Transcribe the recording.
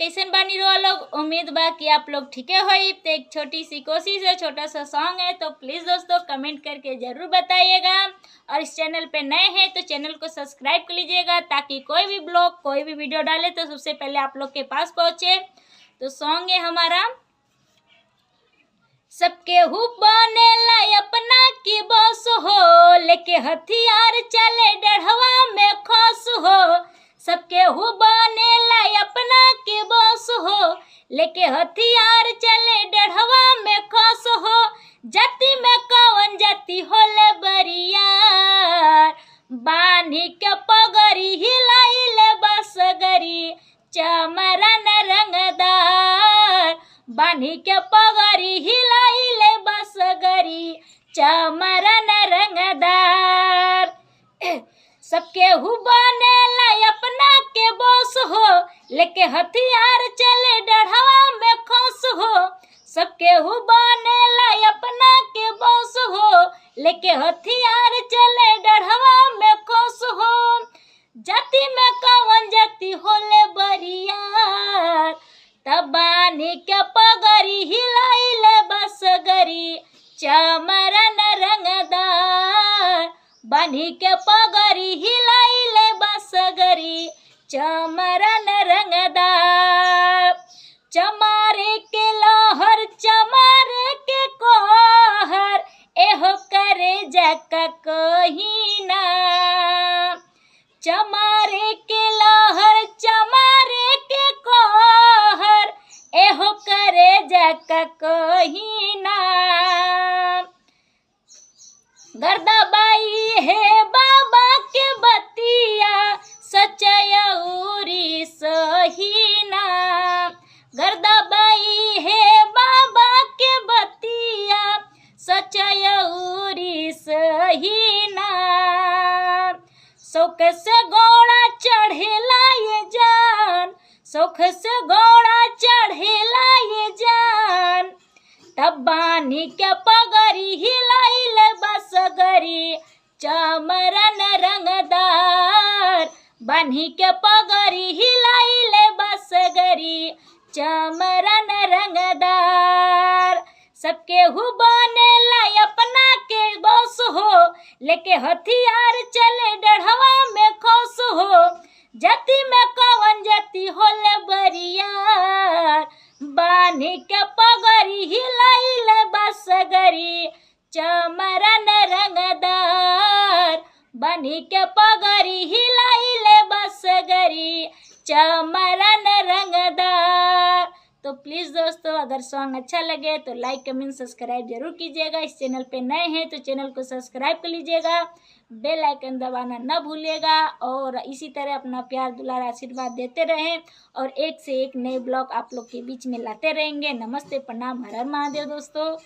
कैसन बानी रहो लोग। उम्मीद बा कि आप लोग ठीक होई। तो एक छोटी सी कोशिश है, छोटा सा सॉन्ग है, तो प्लीज़ दोस्तों कमेंट करके ज़रूर बताइएगा। और इस चैनल पे नए हैं तो चैनल को सब्सक्राइब कर लीजिएगा, ताकि कोई भी ब्लॉग कोई भी वीडियो डाले तो सबसे पहले आप लोग के पास पहुँचे। तो सॉन्ग है हमारा, सबके हु बनेला अपना की बस हो, लेके हथियार चले डढ़वा में खस हो। सबके हु बनेला अपना की बस हो, लेके हथियार चले डढ़वा में खस हो। जाति में कौन जाति होले बरियार, बानी के पगड़ी हिलाइले बसगरी चमरन रंगदार। बानी के पगड़ी हिलाइले बसगरी चमरन रंगदार। सबके हु बनेला अपना के बस हो, लेके हथियार चले डढ़वा में खस हो। सबके हु बनेला अपना के बस हो, लेके हथियार चले डढ़वा में खस हो। जाति में कौन जाति होले बरियार, तबानी के पगड़ी हिलाइले बसगरी चमरन रंगदार। बानी के पगड़ी हिलाइले बसगरी चमरन रंगदार। चमारे के लहर चमारे के कहर, एहो करे जका कहीना। चमारे के लहर चमारे के कहर, एहो करे जका कहीना। गर्दाबाई है बाबा के बतिया, सचयौरी सहीना। गर्दाबाई है बाबा के बतिया, सचयौरी सहीना। शौक से घोड़ा चढ़ेला ये जान, शौक से घोड़ा चढ़ेला ये जान। तब बानी के पगड़ी हिलाइले बसगरी चमरन रंगदार। बानी के पगड़ी हिलाइले बसगरी चमरन रंगदार। सबके हु बनेला अपना के बस हो, लेके हथियार चले डढ़वा में खस हो। जाति में कौन जाति होले बरियार, बानी के पगड़ी हिलाइले बसगरी चमरन रंगदार। बानी के पगड़ी हिलाइले बसगरी चमरन रंगदार। तो प्लीज़ दोस्तों अगर सॉन्ग अच्छा लगे तो लाइक कमेंट सब्सक्राइब जरूर कीजिएगा। इस चैनल पे नए हैं तो चैनल को सब्सक्राइब कर लीजिएगा, बेल आइकन दबाना न भूलिएगा। और इसी तरह अपना प्यार दुलार आशीर्वाद देते रहें, और एक से एक नए ब्लॉग आप लोग के बीच में लाते रहेंगे। नमस्ते, प्रणाम, हर हर महादेव दोस्तों।